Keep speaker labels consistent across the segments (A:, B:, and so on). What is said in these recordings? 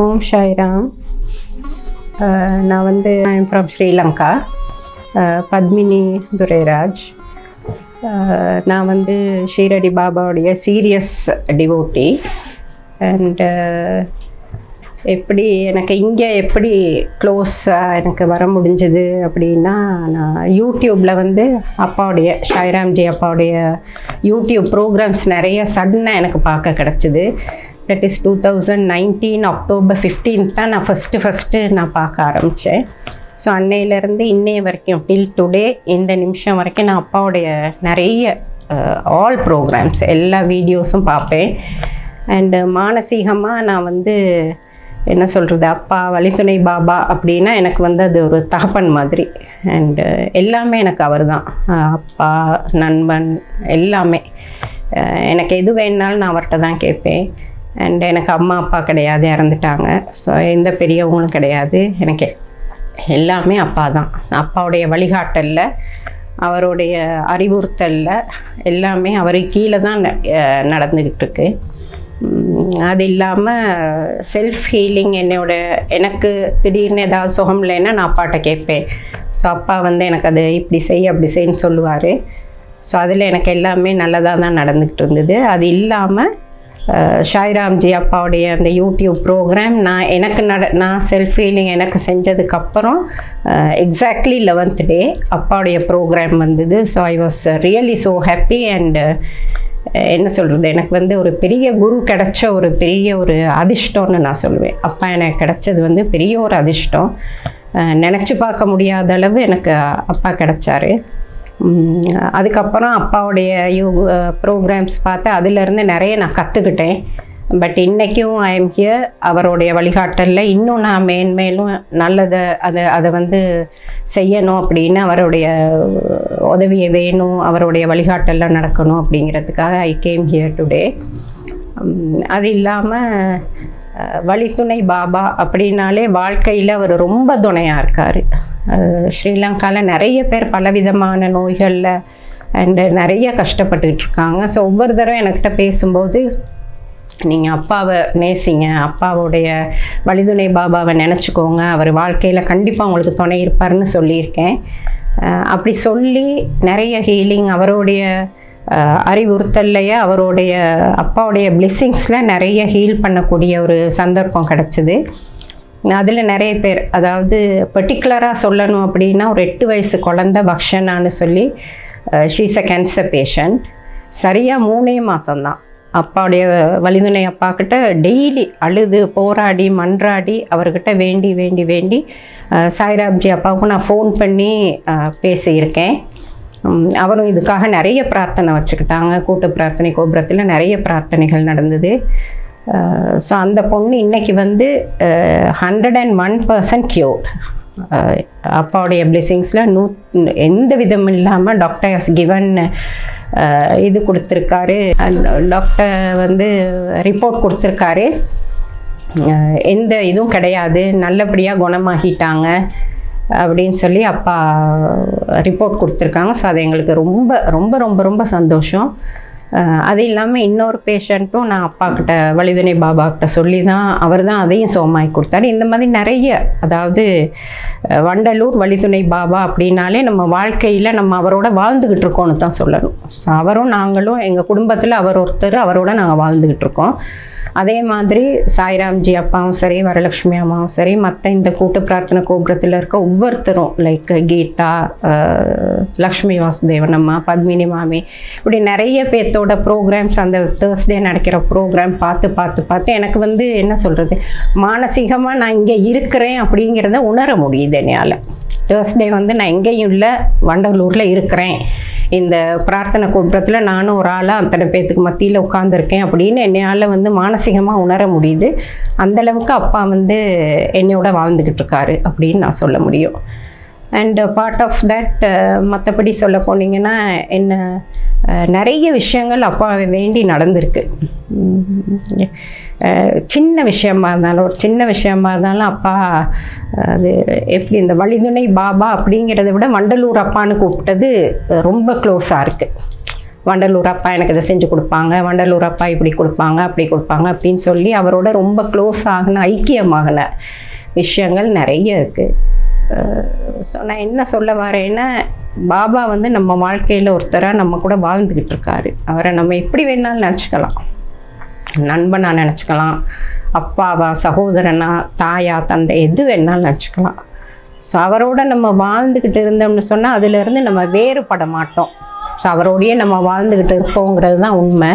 A: ஓம் சாய்ராம். நான் வந்து I'm from Sri Lanka, Padmini Durairaj. நான் வந்து ஷீரடி பாபாவுடைய சீரியஸ் டிவோட்டி. அண்ட் எப்படி எனக்கு இங்கே எப்படி க்ளோஸாக எனக்கு வர முடிஞ்சது அப்படின்னா, நான் யூடியூப்பில் வந்து அப்பாவுடைய சாய்ராம்ஜி அப்பாவுடைய யூடியூப் ப்ரோக்ராம்ஸ் நிறைய சடனாக எனக்கு பார்க்க கிடச்சிது. தட் இஸ் 2019 அக்டோபர் 15 தான் நான் ஃபஸ்ட்டு நான் பார்க்க ஆரம்பித்தேன். ஸோ அன்னையிலேருந்து இன்னைய வரைக்கும் டில் டுடே இந்த நிமிஷம் வரைக்கும் நான் அப்பாவுடைய நிறைய ஆல் ப்ரோக்ராம்ஸ் எல்லா வீடியோஸும் பார்ப்பேன். அண்டு மானசீகமாக நான் வந்து என்ன சொல்கிறது, அப்பா வழித்துணை பாபா அப்படின்னா எனக்கு வந்து அது ஒரு தகப்பன் மாதிரி. அண்டு எல்லாமே எனக்கு அவர் தான், அப்பா, நண்பன், எல்லாமே. எனக்கு எது வேணுனாலும் நான் அவர்கிட்ட தான் கேட்பேன். அண்ட் எனக்கு அம்மா அப்பா கிடையாது, இறந்துட்டாங்க. ஸோ எந்த பெரியவங்களும் கிடையாது, எனக்கு எல்லாமே அப்பா தான். அப்பாவுடைய வழிகாட்டலில், அவருடைய அறிவுறுத்தலில் எல்லாமே அவர் கீழே தான் நடந்துக்கிட்டு இருக்கு. அது இல்லாமல் செல்ஃப் ஹீலிங் எனக்கு திடீர்னு ஏதாவது சுகம் இல்லைன்னா நான் அப்பாட்ட கேட்பேன். ஸோ அப்பா வந்து எனக்கு அதை இப்படி செய் அப்படி செய்ன்னு சொல்லுவார். ஸோ அதில் எனக்கு எல்லாமே நல்லதாக தான் நடந்துக்கிட்டு இருந்தது. அது இல்லாமல் சாய்ராம்ஜி அப்பாவுடைய அந்த யூடியூப் ப்ரோக்ராம் நான் செல்ஃப் ஹீலிங் எனக்கு செஞ்சதுக்கப்புறம் எக்ஸாக்ட்லி 11th டே அப்பாவுடைய ப்ரோக்ராம் வந்தது. So I was really so happy. And என்ன சொல்கிறது, எனக்கு வந்து ஒரு பெரிய குரு கிடச்ச ஒரு பெரிய ஒரு அதிர்ஷ்டம்னு நான் சொல்லுவேன். அப்பா எனக்கு கிடச்சது வந்து பெரிய ஒரு அதிர்ஷ்டம். நினச்சி பார்க்க முடியாத அளவு எனக்கு அப்பா கிடச்சாரு. அதுக்கப்புறம் அப்பாவுடைய ப்ரோக்ராம்ஸ் பார்த்து அதிலேருந்து நிறைய நான் கற்றுக்கிட்டேன். பட் இன்றைக்கும் ஐ எம் ஹியர். அவருடைய வழிகாட்டலில் இன்னும் நான் மேன்மேலும் நல்லதை அதை வந்து செய்யணும் அப்படின்னு, அவருடைய உதவியை வேணும், அவருடைய வழிகாட்டலில் நடக்கணும் அப்படிங்கிறதுக்காக ஐ கேம் ஹியர் டுடே. அது இல்லாமல் வழித்துணை பாபா அப்படின்னாலே வாழ்க்கையில் அவர் ரொம்ப துணையாக இருக்கார். ஸ்ரீலங்காவில் நிறைய பேர் பலவிதமான நோய்களில் அண்டு நிறைய கஷ்டப்பட்டுக்கிட்டு இருக்காங்க. ஸோ ஒவ்வொரு தடவை என்கிட்ட பேசும்போது, நீங்கள் அப்பாவை நேசிங்க, அப்பாவுடைய வழித்துணை பாபாவை நினச்சிக்கோங்க, அவர் வாழ்க்கையில் கண்டிப்பாக உங்களுக்கு துணை இருப்பார்னு சொல்லியிருக்கேன். அப்படி சொல்லி நிறைய ஹீலிங் அவருடைய அறிவுறுத்தல்லையே, அவருடைய அப்பாவுடைய பிளெஸ்ஸிங்ஸில் நிறைய ஹீல் பண்ணக்கூடிய ஒரு சந்தர்ப்பம் கிடச்சிது. அதில் நிறைய பேர், அதாவது பர்டிகுலராக சொல்லணும் அப்படின்னா, ஒரு 8 வயசு குழந்த பக்ஷனான்னு சொல்லி, ஷீஸ் அ கேன்சர் பேஷண்ட். சரியாக 3 மாதம்தான் அப்பாவுடைய வழித்துணை அப்பாக்கிட்ட டெய்லி அழுது போராடி மன்றாடி அவர்கிட்ட வேண்டி வேண்டி வேண்டி சாய்ராம்ஜி அப்பாவுக்கும் நான் ஃபோன் பண்ணி பேசியிருக்கேன். அவரும் இதுக்காக நிறைய பிரார்த்தனை வச்சுக்கிட்டாங்க. கூட்டு பிரார்த்தனை கோபுரத்தில் நிறைய பிரார்த்தனைகள் நடந்தது. ஸோ அந்த பொண்ணு இன்றைக்கி வந்து 101% க்யூர். அப்பாவுடைய பிளெஸிங்ஸில் எந்த விதமும் இல்லாமல் டாக்டர் ஹஸ் கிவன் இது கொடுத்துருக்காரு. டாக்டர் வந்து ரிப்போர்ட் கொடுத்துருக்காரு, எந்த இதுவும் கிடையாது, நல்லபடியாக குணமாகிட்டாங்க அப்படின்னு சொல்லி அப்பா ரிப்போர்ட் கொடுத்துருக்காங்க. ஸோ அது எங்களுக்கு ரொம்ப ரொம்ப ரொம்ப ரொம்ப சந்தோஷம். அது இல்லாமல் இன்னொரு பேஷண்ட்டும் நான் அப்பாக்கிட்ட வழித்துணை பாபாக்கிட்ட சொல்லி தான் அவர் தான் அதையும் சோமாய் கொடுத்தாரு. இந்த மாதிரி நிறைய, அதாவது வண்டலூர் வழித்துணை பாபா அப்படின்னாலே நம்ம வாழ்க்கையில் நம்ம அவரோட வாழ்ந்துக்கிட்டு இருக்கோன்னு தான் சொல்லணும். ஸோ அவரும் நாங்களும் எங்கள் குடும்பத்தில் அவர் ஒருத்தர், அவரோட நாங்கள் வாழ்ந்துக்கிட்டு இருக்கோம். அதே மாதிரி சாய்ராம்ஜி அப்பாவும் சரி, வரலட்சுமி அம்மாவும் சரி, மற்ற இந்த கூட்டு பிரார்த்தனை கோபுரத்தில் இருக்க ஒவ்வொருத்தரும், லைக் கீதா, லக்ஷ்மி வாசுதேவன் அம்மா, பத்மினி மாமி, இப்படி நிறைய பேர்த்தோட ப்ரோக்ராம்ஸ் அந்த தேர்ஸ்டே நடக்கிற ப்ரோக்ராம் பார்த்து பார்த்து பார்த்து எனக்கு வந்து என்ன சொல்கிறது, மானசீகமாக நான் இங்கே இருக்கிறேன் அப்படிங்கிறத உணர முடியுது என்னால். தேர்ஸ்டே வந்து நான் எங்கேயும் இல்லை, வண்டலூரில் இருக்கிறேன், இந்த பிரார்த்தனை கோபுரத்தில் நானும் ஒரு ஆளாக அத்தனை பேர்த்துக்கு மத்தியில் உட்காந்துருக்கேன் அப்படின்னு என்னையால் வந்து மானசீகமாக உணர முடியுது. அந்தளவுக்கு அப்பா வந்து என்னையோட வாழ்ந்துக்கிட்டு இருக்காரு அப்படின்னு நான் சொல்ல முடியும். அண்ட் பார்ட் ஆஃப் தட், மற்றபடி சொல்ல போனீங்கன்னா என்ன நிறைய விஷயங்கள் அப்பாவை வேண்டி நடந்திருக்கு. சின்ன விஷயமா இருந்தாலும், ஒரு சின்ன விஷயமா இருந்தாலும் அப்பா அது எப்படி இந்த வழித்துணை பாபா அப்படிங்கிறத விட வண்டலூர் அப்பான்னு கூப்பிட்டது ரொம்ப க்ளோஸாக இருக்குது. வண்டலூர் அப்பா எனக்கு இதை செஞ்சு கொடுப்பாங்க, வண்டலூர் அப்பா இப்படி கொடுப்பாங்க அப்படி கொடுப்பாங்க அப்படின்னு சொல்லி அவரோட ரொம்ப க்ளோஸ் ஆகின ஐக்கியமாகின விஷயங்கள் நிறைய இருக்குது. ஸோ நான் என்ன சொல்ல வரேன்னா, பாபா வந்து நம்ம வாழ்க்கையில் ஒருத்தராக நம்ம கூட வாழ்ந்துக்கிட்டு இருக்காரு. அவரை நம்ம எப்படி வேணாலும் நினச்சிக்கலாம், நண்பனாக நினச்சிக்கலாம், அப்பாவா, சகோதரனா, தாயா, தந்தை, எது வேணாலும் நினச்சிக்கலாம். ஸோ அவரோட நம்ம வாழ்ந்துக்கிட்டு இருந்தோம்னு சொன்னால் அதிலிருந்து நம்ம வேறுபட மாட்டோம். ஸோ அவரோடையே நம்ம வாழ்ந்துக்கிட்டு இருப்போங்கிறது தான் உண்மை.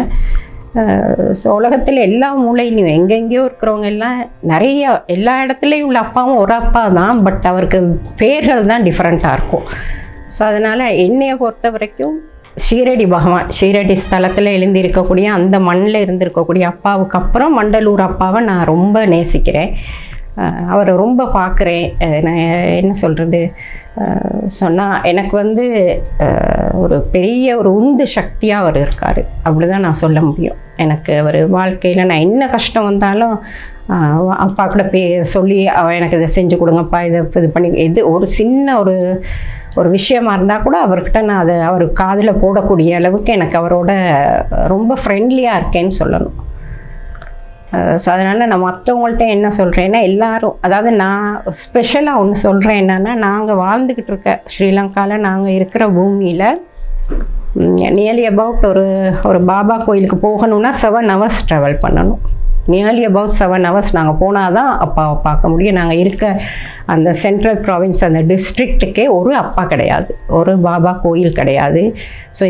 A: ஸோ உலகத்தில் எல்லா மூலையிலையும் எங்கெங்கேயோ இருக்கிறவங்க எல்லாம் நிறைய எல்லா இடத்துலையும் உள்ள அப்பாவும் ஒரு அப்பா தான், பட் அவருக்கு பேர்கள் தான் டிஃப்ரெண்ட்டாக இருக்கும். ஸோ அதனால் என்னையை பொறுத்த வரைக்கும் ஷீரடி பகவான், ஷீரடி ஸ்தலத்தில் எழுந்திருக்கக்கூடிய அந்த மண்ணில் இருந்திருக்கக்கூடிய அப்பாவுக்கு அப்புறம் வண்டலூர் அப்பாவை நான் ரொம்ப நேசிக்கிறேன். அவரை ரொம்ப பார்க்குறேன். நான் என்ன சொல்கிறது சொன்னால், எனக்கு வந்து ஒரு பெரிய ஒரு உந்து சக்தியாக அவர் இருக்கார், அப்படி தான் நான் சொல்ல முடியும். எனக்கு அவர் வாழ்க்கையில் நான் என்ன கஷ்டம் வந்தாலும் அப்பா கூட சொல்லி எனக்கு இதை செஞ்சு கொடுங்கப்பா, இதை இது பண்ணி, எது ஒரு சின்ன ஒரு விஷயமா இருந்தால் கூட அவர்கிட்ட நான் அதை அவர் காதில் போடக்கூடிய அளவுக்கு எனக்கு அவரோட ரொம்ப ஃப்ரெண்ட்லியாக இருக்கேன்னு சொல்லணும். ஸோ அதனால் நான் மற்றவங்கள்ட்ட என்ன சொல்கிறேன்னா, எல்லோரும், அதாவது நான் ஸ்பெஷலாக ஒன்று சொல்கிறேன் என்னென்னா, நாங்கள் வாழ்ந்துக்கிட்டு இருக்க ஸ்ரீலங்காவில் நாங்கள் இருக்கிற பூமியில் நியர்லி அபவுட் ஒரு பாபா கோயிலுக்கு போகணுன்னா 7 hours ட்ராவல் பண்ணணும். நியர்லி அபவுட் 7 hours நாங்கள் போனால் தான் அப்பாவை பார்க்க முடியும். நாங்கள் இருக்க அந்த சென்ட்ரல் ப்ராவின்ஸ், அந்த டிஸ்ட்ரிக்ட்டுக்கே ஒரு அப்பா கிடையாது, ஒரு பாபா கோயில் கிடையாது. ஸோ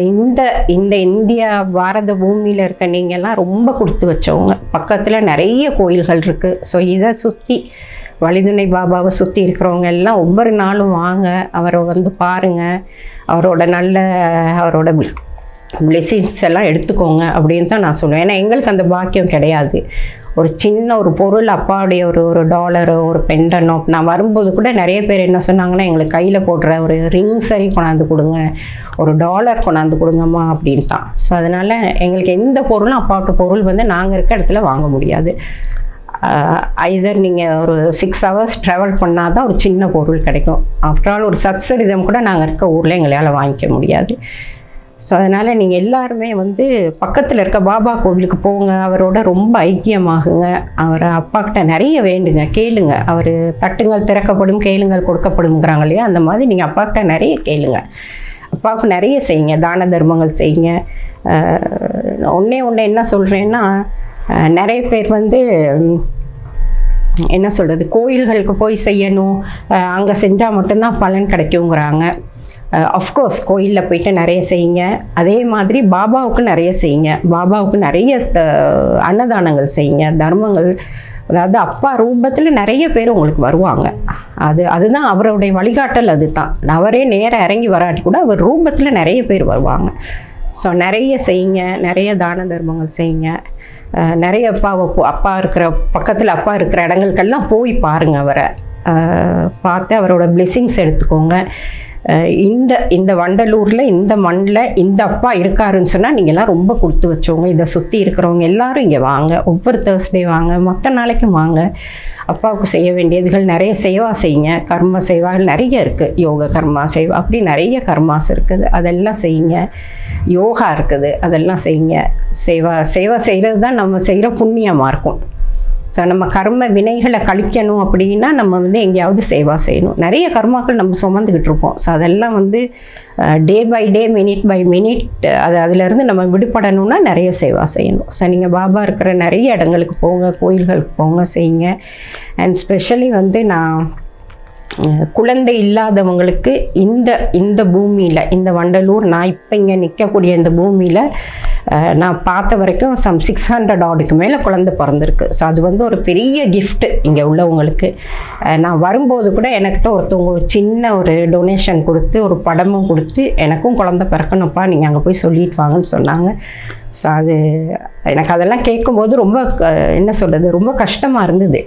A: இந்த இந்தியா பாரத பூமியில் இருக்க நீங்கள்லாம் ரொம்ப கொடுத்து வச்சவங்க. பக்கத்தில் நிறைய கோயில்கள் இருக்குது. ஸோ இதை சுற்றி வழிதுணை பாபாவை சுற்றி இருக்கிறவங்க எல்லாம் ஒவ்வொரு நாளும் வாங்க, அவரை வந்து பாருங்கள், அவரோட பிளெஸிங்ஸ் எல்லாம் எடுத்துக்கோங்க அப்படின்னு தான் நான் சொல்லுவேன். ஏன்னா எங்களுக்கு அந்த பாக்கியம் கிடையாது. ஒரு சின்ன ஒரு பொருள், அப்பாவுடைய ஒரு டாலரோ ஒரு பெண்டனோ, நான் வரும்போது கூட நிறைய பேர் என்ன சொன்னாங்கன்னா, எங்களுக்கு கையில் போடுற ஒரு ரிங் சரி கொண்டாந்து கொடுங்க, ஒரு டாலர் கொண்டாந்து கொடுங்கம்மா அப்படின்னு தான். ஸோ அதனால் எங்களுக்கு எந்த பொருளும் அப்பாவோட பொருள் வந்து நாங்கள் இருக்க இடத்துல வாங்க முடியாது. ஐதர் நீங்கள் ஒரு 6 hours ட்ராவல் பண்ணால் தான் ஒரு சின்ன பொருள் கிடைக்கும். ஆஃப்டர் ஆல் ஒரு சத்சரிதம் கூட நாங்கள் இருக்க ஊரில் எங்களால் வாங்கிக்க முடியாது. ஸோ அதனால் நீங்கள் எல்லாருமே வந்து பக்கத்தில் இருக்க பாபா கோவிலுக்கு போங்க, அவரோட ரொம்ப ஐக்கியமாகுங்க, அவரை அப்பாக்கிட்ட நிறைய வேண்டுங்க, கேளுங்க. அவர் தட்டுங்கள் திறக்கப்படும், கேளுங்கள் கொடுக்கப்படுங்கிறாங்க இல்லையா, அந்த மாதிரி நீங்கள் அப்பாக்கிட்ட நிறைய கேளுங்க, அப்பாவுக்கு நிறைய செய்யுங்க, தான தர்மங்கள் செய்யுங்க. ஒன்றே என்ன சொல்கிறேன்னா, நிறைய பேர் வந்து என்ன சொல்கிறது, கோயில்களுக்கு போய் செய்யணும், அங்கே செஞ்சால் மட்டும்தான் பலன் கிடைக்குங்கிறாங்க. அஃப்கோர்ஸ் கோயிலில் போயிட்டு நிறைய செய்யுங்க, அதே மாதிரி பாபாவுக்கு நிறைய செய்யுங்க, பாபாவுக்கு நிறைய அன்னதானங்கள் செய்யுங்க, தர்மங்கள். அதாவது அப்பா ரூபத்தில் நிறைய பேர் உங்களுக்கு வருவாங்க. அதுதான் அவருடைய வழிகாட்டல். அதுதான் அவரே நேராக இறங்கி வராட்டி கூட அவர் ரூபத்தில் நிறைய பேர் வருவாங்க. ஸோ நிறைய செய்யுங்க, நிறைய தான தர்மங்கள் செய்யுங்க, நிறைய அப்பா இருக்கிற பக்கத்தில் அப்பா இருக்கிற இடங்களுக்கெல்லாம் போய் பாருங்கள், அவரை பார்த்து அவரோட பிளெஸிங்ஸ் எடுத்துக்கோங்க. இந்த வண்டலூரில் இந்த மண்ணில் இந்த அப்பா இருக்காருன்னு சொன்னால் நீங்கள்லாம் ரொம்ப கொடுத்து வச்சவங்க. இதை சுற்றி இருக்கிறவங்க எல்லோரும் இங்கே வாங்க, ஒவ்வொரு தேர்ஸ்டே வாங்க, மற்ற நாளைக்கும் வாங்க. அப்பாவுக்கு செய்ய வேண்டியதுகள் நிறைய சேவா செய்யுங்க, கர்ம சேவாகள் நிறைய இருக்குது, யோக கர்மா சேவா அப்படி நிறைய கர்மாஸ் இருக்குது, அதெல்லாம் செய்யுங்க. யோகா இருக்குது, அதெல்லாம் செய்யுங்க. சேவா செய்கிறது தான் நம்ம செய்கிற புண்ணியமாக இருக்கும். ஸோ நம்ம கர்ம வினைகளை கழிக்கணும் அப்படின்னா நம்ம வந்து எங்கேயாவது சேவா செய்யணும். நிறைய கர்மாக்கள் நம்ம சுமந்துக்கிட்டு இருப்போம். ஸோ அதெல்லாம் வந்து day by day, minute by minute அதிலேருந்து நம்ம விடுபடணும்னா நிறைய சேவா செய்யணும். ஸோ நீங்கள் பாபா இருக்கிற நிறைய இடங்களுக்கு போங்க, கோயில்களுக்கு போங்க, செய்யுங்க. அண்ட் ஸ்பெஷலி வந்து நான் குழந்தை இல்லாதவங்களுக்கு இந்த பூமியில், இந்த வண்டலூர், நான் இப்போ இங்கே நிற்கக்கூடிய இந்த பூமியில் நான் பார்த்த வரைக்கும் 600 ஆடுக்கு மேலே குழந்தை பிறந்திருக்கு. ஸோ அது வந்து ஒரு பெரிய கிஃப்ட்டு இங்கே உள்ளவங்களுக்கு. நான் வரும்போது கூட எனக்கிட்ட ஒருத்தவங்க ஒரு சின்ன ஒரு டொனேஷன் கொடுத்து, ஒரு படமும் கொடுத்து, எனக்கும் குழந்தை பிறக்கணும்ப்பா, நீங்கள் அங்கே போய் சொல்லிட்டு வாங்கன்னு சொன்னாங்க. ஸோ அது எனக்கு அதெல்லாம் கேட்கும்போது ரொம்ப என்ன சொல்கிறது, ரொம்ப கஷ்டமாக இருந்தது.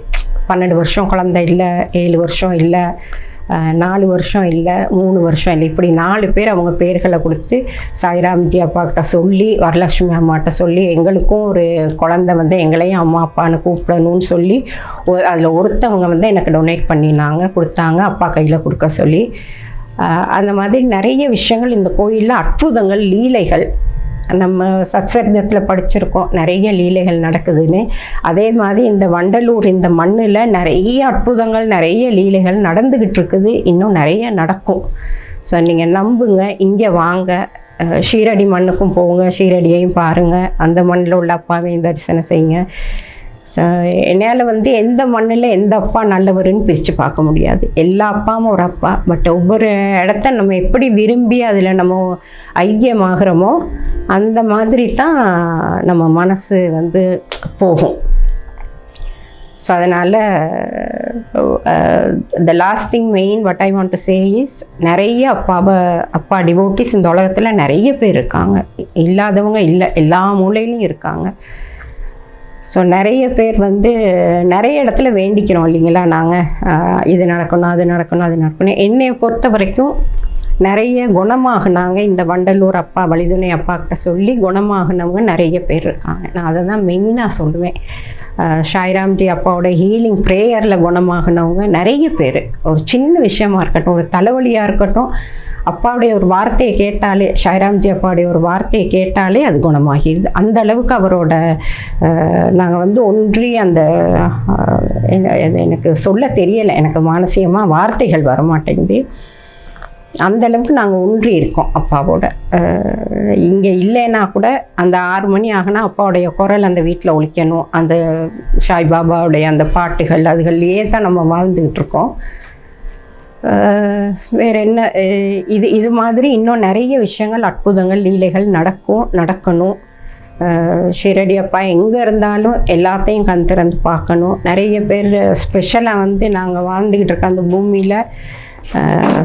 A: 12 வருஷம் குழந்தை இல்லை, 7 வருஷம் இல்லை, 4 வருஷம் இல்லை, 3 வருஷம் இல்லை, இப்படி 4 பேர் அவங்க பேர்களை கொடுத்து சாய்ராம்ஜி அப்பாக்கிட்ட சொல்லி, வரலட்சுமி அம்மாட்ட சொல்லி, எங்களுக்கும் ஒரு குழந்தை வந்து எங்களையும் அம்மா அப்பான்னு கூப்பிடணும்னு சொல்லி அதில் ஒருத்தவங்க வந்து எனக்கு டொனேட் பண்ணினாங்க, கொடுத்தாங்க, அப்பா கையில் கொடுக்க சொல்லி. அந்த மாதிரி நிறைய விஷயங்கள் இந்த கோயிலில், அற்புதங்கள், லீலைகள் நம்ம சத்சரிதத்தில் படிச்சிருக்கோம் நிறைய லீலைகள் நடக்குதுன்னு. அதே மாதிரி இந்த வண்டலூர் இந்த மண்ணில் நிறைய அற்புதங்கள் நிறைய லீலைகள் நடந்துக்கிட்டு இருக்குது, இன்னும் நிறைய நடக்கும். ஸோ நீங்கள் நம்புங்க, இங்கே வாங்க, ஷீரடி மண்ணுக்கும் போங்க, ஷீரடியையும் பாருங்கள், அந்த மண்ணில் உள்ள அப்பாவையும் தரிசனம் செய்யுங்க. ஸோ என்னால் எந்த மண்ணில் எந்த அப்பா நல்லவருன்னு பிரித்து பார்க்க முடியாது. எல்லா அப்பாவும் ஒரு அப்பா. பட் ஒவ்வொரு இடத்த நம்ம எப்படி விரும்பி அதில் நம்ம ஐக்கியமாகிறோமோ அந்த மாதிரி தான் நம்ம மனசு போகும். ஸோ அதனால் the last thing main what I want to say is, நிறைய அப்பா டிவோட்டிஸ் இந்த உலகத்தில் நிறைய பேர் இருக்காங்க, இல்லாதவங்க இல்லை, எல்லா மூலையிலும் இருக்காங்க. ஸோ நிறைய பேர் நிறைய இடத்துல வேண்டிக்கிறோம் இல்லைங்களா, நாங்கள் இது நடக்கணும் அது நடக்கணும் அது நடக்கணும். என்னை பொறுத்த வரைக்கும் நிறைய குணமாகினாங்க, இந்த வண்டலூர் அப்பா வழிதுணை அப்பாக்கிட்ட சொல்லி குணமாகினவங்க நிறைய பேர் இருக்காங்க. நான் அதை தான் மெயினாக சொல்லுவேன். சாய்ராம்ஜி அப்பாவோட ஹீலிங் ப்ரேயரில் குணமாகினவங்க நிறைய பேர். ஒரு சின்ன விஷயமா இருக்கட்டும், ஒரு தலைவலியாக இருக்கட்டும், அப்பாவுடைய ஒரு வார்த்தையை கேட்டாலே, சாய்ராம்ஜி அப்பாவுடைய ஒரு வார்த்தையை கேட்டாலே அது குணமாகிடுது. அந்த அளவுக்கு அவரோட நாங்கள் ஒன்றி அந்த எனக்கு சொல்ல தெரியலை, எனக்கு மானசீகமாக வார்த்தைகள் வரமாட்டேங்குது. அந்த அளவுக்கு நாங்கள் ஒன்றி இருக்கோம் அப்பாவோட. இங்கே இல்லைன்னா கூட அந்த 6 மணி ஆகினா அப்பாவுடைய குரல் அந்த வீட்டில் ஒலிக்கணும், அந்த சாய்பாபாவுடைய அந்த பாட்டுகள் அதுகள்லேயே தான் நம்ம வாழ்ந்துக்கிட்டு இருக்கோம். வேறு என்ன, இது மாதிரி இன்னும் நிறைய விஷயங்கள் அற்புதங்கள் லீலைகள் நடக்கணும். ஷீரடி அப்பா எங்கே இருந்தாலும் எல்லாத்தையும் கண் திறந்து பார்க்கணும். நிறைய பேர் ஸ்பெஷலாக நாங்கள் வாழ்ந்துக்கிட்டு இருக்க அந்த பூமியில்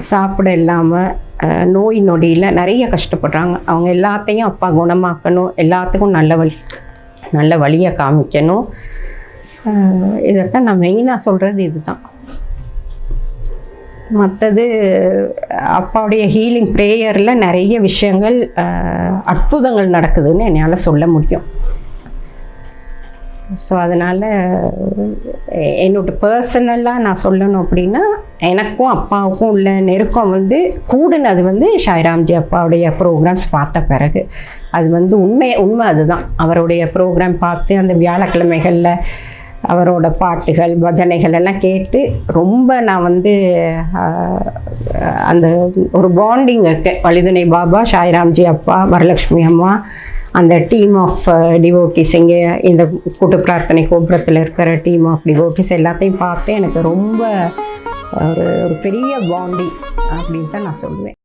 A: சாப்பிட இல்லாமல் நோய் நொடியில் நிறைய கஷ்டப்படுறாங்க. அவங்க எல்லாத்தையும் அப்பா குணமாக்கணும், எல்லாத்துக்கும் நல்ல வழியை காமிக்கணும். இதைத்தான் நான் மெயினாக சொல்கிறது இதுதான். மற்றது அப்பாவுடைய ஹீலிங் ப்ரேயரில் நிறைய விஷயங்கள் அற்புதங்கள் நடக்குதுன்னு என்னால் சொல்ல முடியும். ஸோ அதனால் என்னோட பர்சனலாக நான் சொல்லணும் அப்படின்னா, எனக்கும் அப்பாவுக்கும் உள்ள நெருக்கம் கூடுனது சாய்ராம்ஜி அப்பாவுடைய ப்ரோக்ராம்ஸ் பார்த்த பிறகு. அது உண்மை அதுதான். அவருடைய ப்ரோக்ராம் பார்த்து அந்த வியாழக்கிழமைகளில் அவரோட பாட்டுகள் பஜனைகள் எல்லாம் கேட்டு ரொம்ப நான் அந்த ஒரு பாண்டிங் இருக்கேன். வழிதுணை பாபா, சாய்ராம்ஜி அப்பா, வரலட்சுமி அம்மா, அந்த டீம் ஆஃப் டிவோட்டிஸ், இங்கே இந்த கூட்டு பிரார்த்தனை கோபுரத்தில் இருக்கிற டீம் ஆஃப் டிவோட்டிஸ் எல்லாத்தையும் பார்த்து எனக்கு ரொம்ப ஒரு பெரிய பாண்டிங் அப்படின்னு தான் நான் சொல்லுவேன்.